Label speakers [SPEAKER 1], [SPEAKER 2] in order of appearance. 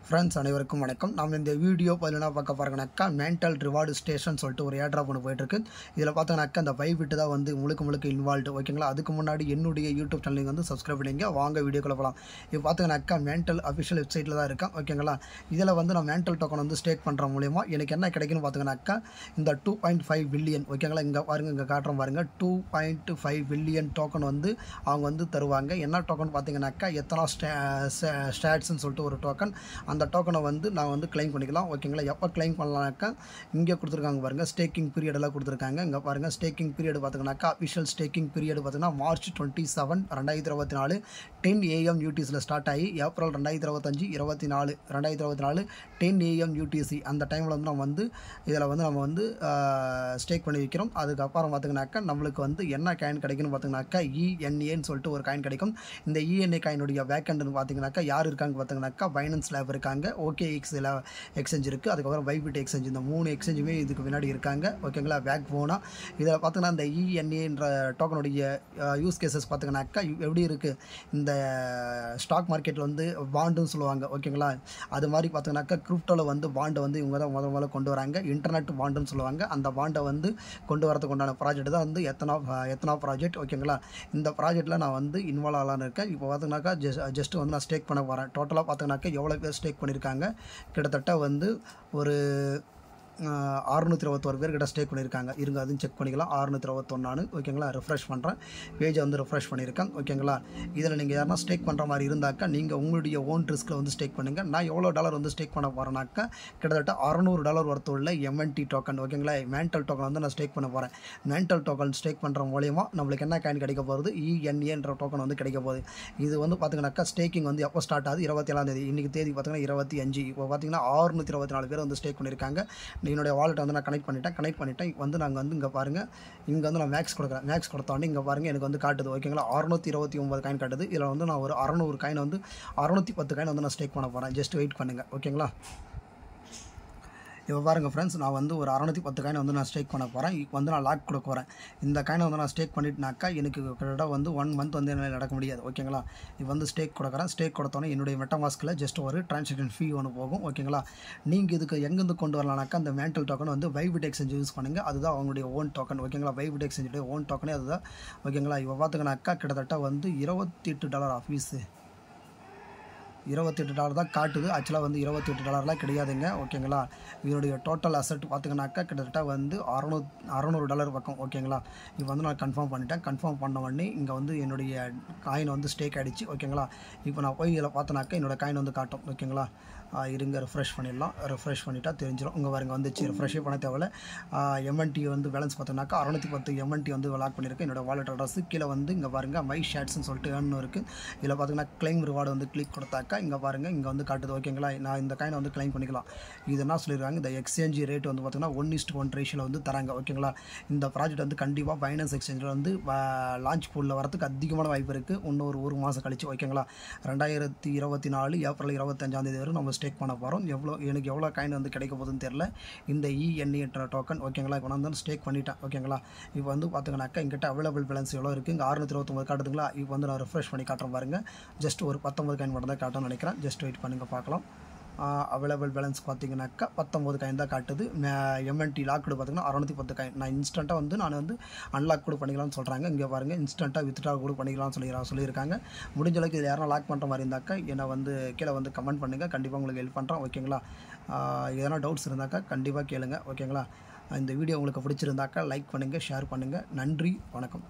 [SPEAKER 1] Friends அனைவருக்கும் வணக்கம். நாம் இந்த வீடியோ பதில் பார்க்க பாருங்கனாக்கா மென்டல் ரிவார்டு ஸ்டேஷன் சொல்லிட்டு ஒரு ஏர் ட்ராப் ஒன்று போயிட்டுருக்கு. இதில் பார்த்தோன்னாக்கா அந்த பைபிட்டு தான் வந்து முழுக்க இன்வால்வ்டு. ஓகேங்களா? அதுக்கு முன்னாடி என்னுடைய யூடியூப் சேனலுக்கு வந்து சப்ஸ்கிரைப் பண்ணிங்க. வாங்க வீடியோக்குள்ள போகலாம். இப்போ பார்த்தோன்னாக்கா மென்டல் அஃபிஷியல் வெப்சைட்டில் தான் இருக்கேன். ஓகேங்களா? இதில் வந்து நான் மென்டல் டோக்கன் வந்து ஸ்டேக் பண்ணுற மூலியமாக எனக்கு என்ன கிடைக்குன்னு பார்த்தோன்னாக்கா இந்த 2.5 பில்லியன். ஓகேங்களா? இங்கே பாருங்கள், இங்கே காட்டுறோம் பாருங்கள். 2.5 பில்லியன் டோக்கன் வந்து அவங்க வந்து தருவாங்க. என்ன டோக்கன் பார்த்தீங்கன்னாக்கா எத்தனை ஸ்டாட்ஸ்ன்னு சொல்லிட்டு ஒரு டோக்கன். அந்த டோக்கனை வந்து நான் வந்து கிளைம் பண்ணிக்கலாம். ஓகேங்களா? எப்போ கிளைம் பண்ணலாம்னாக்கா இங்கே கொடுத்துருக்காங்க பாருங்கள், ஸ்டேக்கிங் பீரியடெல்லாம் கொடுத்துருக்காங்க. இங்கே பாருங்கள், ஸ்டேக்கிங் பீரியட் பார்த்தீங்கன்னாக்கா அஃபிஷியல் ஸ்டேக்கிங் பீரியட் பார்த்தீங்கன்னா March 27, 2024 10 AM UTCயில் ஸ்டார்ட் ஆகி ஏப்ரல் 2025 2024 10 AM UTC அந்த டைமில் வந்து நம்ம வந்து இதில் வந்து நம்ம வந்து ஸ்டேக் பண்ணி வைக்கிறோம். அதுக்கப்புறம் பார்த்தீங்கன்னாக்கா நம்மளுக்கு வந்து என்ன காயின் கிடைக்குன்னு பார்த்தீங்கன்னாக்கா ENAன்னு சொல்லிட்டு ஒரு காயின் கிடைக்கும். இந்த ENA காயினுடைய வேக்கண்ட்னு பார்த்தீங்கன்னாக்கா யார் இருக்காங்க பார்த்தீங்கன்னாக்கா பைனான்ஸ் லேப் இருக்காங்க, OKX எக்ஸ்சேஞ்ச் இருக்குது, அதுக்கப்புறம் பைபிட் எக்ஸ்சேஞ்ச். இந்த 3 எக்ஸ்சேஞ்சுமே இதுக்கு பின்னாடி இருக்காங்க. ஓகேங்களா? பேக் போனால் இதில் பார்த்தீங்கன்னா இந்த ENAன்ற டோக்கனுடைய யூஸ் கேசஸ் பார்த்தீங்கன்னாக்கா எப்படி இருக்குது, இந்த ஸ்டாக் மார்க்கெட்டில் வந்து பாண்டுன்னு சொல்லுவாங்க. ஓகேங்களா? அது மாதிரி பார்த்தீங்கன்னாக்கா கிரிப்டோவில் வந்து பாண்டை வந்து இவங்க தான் முதல்ல கொண்டு வராங்க. இன்டர்நெட் பாண்டுன்னு சொல்லுவாங்க. அந்த பாண்டை வந்து கொண்டு வரதுக்கு உண்டான ப்ராஜெக்ட் தான் வந்து எத்தனா ப்ராஜெக்ட். ஓகேங்களா? இந்த ப்ராஜெக்ட்டில் நான் வந்து இன்வால்வ் ஆகலான்னு இருக்கேன். இப்போ பார்த்தீங்கன்னாக்கா ஜஸ்ட் வந்து நான் ஸ்டேக் பண்ண போகிறேன். டோட்டலாக பார்த்தீங்கன்னாக்கா எவ்வளோ பேர் ஸ்டேக் பண்ணியிருக்காங்க, கிட்டத்தட்ட வந்து ஒரு 621 பேர் கிட்ட ஸ்டேக் பண்ணியிருக்காங்க. இருங்க, அதுவும் செக் பண்ணிக்கலாம். 621. ஓகேங்களா? ரெஃப்ரெஷ் பண்ணுறேன், பேஜை வந்து ரெஃப்ரெஷ் பண்ணியிருக்கேன். ஓகேங்களா? இதில் நீங்கள் யாருன்னா ஸ்டேக் பண்ணுற மாதிரி இருந்தாக்கா நீங்கள் உங்களுடைய ஓன் ரிஸ்கில் வந்து ஸ்டேக் பண்ணுங்கள். நான் எவ்வளோ டாலர் வந்து ஸ்டேக் பண்ண போகிறேன்னாக்கா கிட்டத்தட்ட $600 ஒர்த்து உள்ள MNT டோக்கன். ஓகேங்களா? மென்டல் டோக்கன் வந்து நான் ஸ்டேக் பண்ண போகிறேன். மென்டல் டோக்கன் ஸ்டேக் பண்ணுற மூலியமாக நம்மளுக்கு என்ன காயின் கிடைக்க போகிறது, ENAன்ற டோக்கன் வந்து கிடைக்க போகுது. இது வந்து பார்த்தீங்கன்னாக்கா ஸ்டேக்கிங் வந்து எப்போ ஸ்டார்ட் ஆகுது, 27ஆம் தேதி. இன்றைக்கி தேதி பார்த்தீங்கன்னா 25. இப்போ பார்த்தீங்கன்னா 624 பேர் வந்து ஸ்டேக் பண்ணியிருக்காங்க. என்னுடைய வாலெட்டை வந்து நான் கனெக்ட் பண்ணிட்டேன். வந்து நாங்கள் வந்து இங்கே பாருங்கள், இங்கே வந்து நான் மேக்ஸ் கொடுக்குறேன். மேக்ஸ் கொடுத்தோன்னே இங்கே பாருங்கள் எனக்கு வந்து காட்டுது. ஓகேங்களா? 629 காயின் காட்டுது. இதில் வந்து நான் ஒரு 600 காயின் வந்து 610 காயின் வந்து நான் ஸ்டேக் பண்ண போகிறேன். ஜஸ்ட் வெயிட் பண்ணுங்கள். ஓகேங்களா? இப்போ பாருங்கள் ஃப்ரெண்ட்ஸ், நான் வந்து ஒரு 610 காயின் வந்து நான் ஸ்டேக் பண்ண போகிறேன். இப்போ வந்து நான் லாக் கொடுக்க போகிறேன். இந்த காயினை வந்து நான் ஸ்டேக் பண்ணிட்டுனாக்கா எனக்கு கிட்டத்தட்ட வந்து 1 மந்த் வந்து என்னால் நடக்க முடியாது. ஓகேங்களா? இப்போ வந்து ஸ்டேக் கொடுக்குறேன். ஸ்டேக் கொடுத்தோன்னே என்னுடைய மெட்டாமாஸ்கில் ஜஸ்ட் ஒரு டிரான்சாக்ஷன் ஃபீ ஒன்று போகும். ஓகேங்களா? நீங்கள் இதுக்கு எங்கேருந்து கொண்டு வரலாம்னாக்கா அந்த மென்டல் டோக்கன் வந்து பைபிட் எக்ஸ்சேஞ்ச் யூஸ் பண்ணுங்கள். அதுதான் அவங்களுடைய ஓன் டோக்கன். ஓகேங்களா? பைபிட் எக்ஸ்சேஞ்சுடைய ஓன் டோக்கனே அதுதான். ஓகேங்களா? இப்போ பார்த்துக்கனாக்கா கிட்டத்தட்ட வந்து $28 ஆஃபீஸு $28 தான் காட்டுது. ஆக்சுவலாக வந்து $28 கிடையாதுங்க. ஓகேங்களா? இதனுடைய டோட்டல் அசெட் பார்த்திங்கனாக்கா கிட்டத்தட்ட வந்து $600 பக்கம். ஓகேங்களா? இப்போ வந்து நான் கன்ஃபார்ம் பண்ணிட்டேன். கன்ஃபார்ம் பண்ண உடனே இங்கே வந்து என்னுடைய காயின் வந்து ஸ்டேக் ஆகிடுச்சு. ஓகேங்களா? இப்போ நான் போய் இதில் பார்த்தனாக்கா என்னோடய காயின் வந்து காட்டும். ஓகேங்களா? இருங்க, ரெஃப்ரெஷ் பண்ணிடலாம். ரெஃப்ரெஷ் பண்ணிட்டா தெரிஞ்சிடும். இங்கே பாருங்க வந்துச்சு. ரெஃப்ரெஷ்ஷே பண்ண தேவையில்ல. MNT வந்து பேலன்ஸ் பார்த்தோம்னாக்கா 610 MNT வந்து லாக் பண்ணியிருக்கேன். என்னோடய வாலெட் அட்ரஸ் கீழே வந்து இங்கே பாருங்கள் மை ஷேட்ஸ்ன்னு சொல்லிட்டு ஏர்னு இருக்குது. இதில் பார்த்தீங்கன்னா கிளைம் ரிவார்டு வந்து கிளிக் கொடுத்தாக்கா இங்கே பாருங்கள், இங்கே வந்து காட்டுது. ஓகேங்களா? நான் இந்த காயினை வந்து கிளைம் பண்ணிக்கலாம். இது என்ன சொல்லியிருக்காங்க, இந்த எக்ஸ்சேஞ்ச் ரேட் வந்து பார்த்தீங்கன்னா 1:1 ரேஷியோவில் வந்து தராங்க. ஓகேங்களா? இந்த ப்ராஜெக்ட் வந்து கண்டிப்பாக பைனான்ஸ் எக்ஸ்சேஞ்சில் வந்து லான்ச் பூலில் வரதுக்கு அதிகமான வாய்ப்பு இருக்குது. இன்னும் ஒரு மாதம் கழிச்சு. ஓகேங்களா? 2024 ஏப்ரல் 25ஆம் தேதி வரை நம்ம ஸ்டேக் பண்ண போகிறோம். எனக்கு எவ்வளோ காயின் வந்து கிடைக்க போகுதுன்னு தெரில. இந்த ENA டோக்கன். ஓகேங்களா? இப்போ நான் வந்து ஸ்டேக் பண்ணிட்டேன். ஓகேங்களா? இப்போ வந்து பார்த்தீங்கன்னாக்கா எங்கிட்ட அவைலபிள் பேலன்ஸ் எவ்வளோ இருக்குது, இங்கே 629 காட்டுதுங்களா? இப்போ வந்து நான் ரெஃப்ரெஷ் பண்ணி காட்டுறேன் பாருங்கள். ஜஸ்ட் ஒரு 19 காயின் மட்டும் தான் காட்டும்னு நினைக்கிறேன். ஜஸ்ட் வெயிட் பண்ணுங்க பார்க்கலாம். அவைலபிள் பேலன்ஸ் பார்த்தீங்கன்னாக்கா 19 காயின் தான் காட்டுது. MNT லாக்டு பார்த்தீங்கன்னா 610 காயின். நான் இன்ஸ்டண்ட்டாக வந்து நான் வந்து அன்லாக் கூட பண்ணிக்கலாம்னு சொல்கிறாங்க. இங்கே பாருங்கள், இன்ஸ்டண்ட்டாக வித்ட்ரா கூட பண்ணிக்கலாம்னு சொல்லியிருக்காங்க. முடிஞ்ச அளவுக்கு இதில் யாரும் லாக் பண்ணுற மாதிரி இருந்தாக்கா என்னை வந்து கீழே வந்து கமெண்ட் பண்ணுங்கள். கண்டிப்பாக உங்களுக்கு ஹெல்ப் பண்ணுறேன். ஓகேங்களா? எதனா டவுட்ஸ் இருந்தாக்கா கண்டிப்பாக கேளுங்க. ஓகேங்களா? இந்த வீடியோ உங்களுக்கு பிடிச்சிருந்தாக்கா லைக் பண்ணுங்கள், ஷேர் பண்ணுங்கள். நன்றி, வணக்கம்.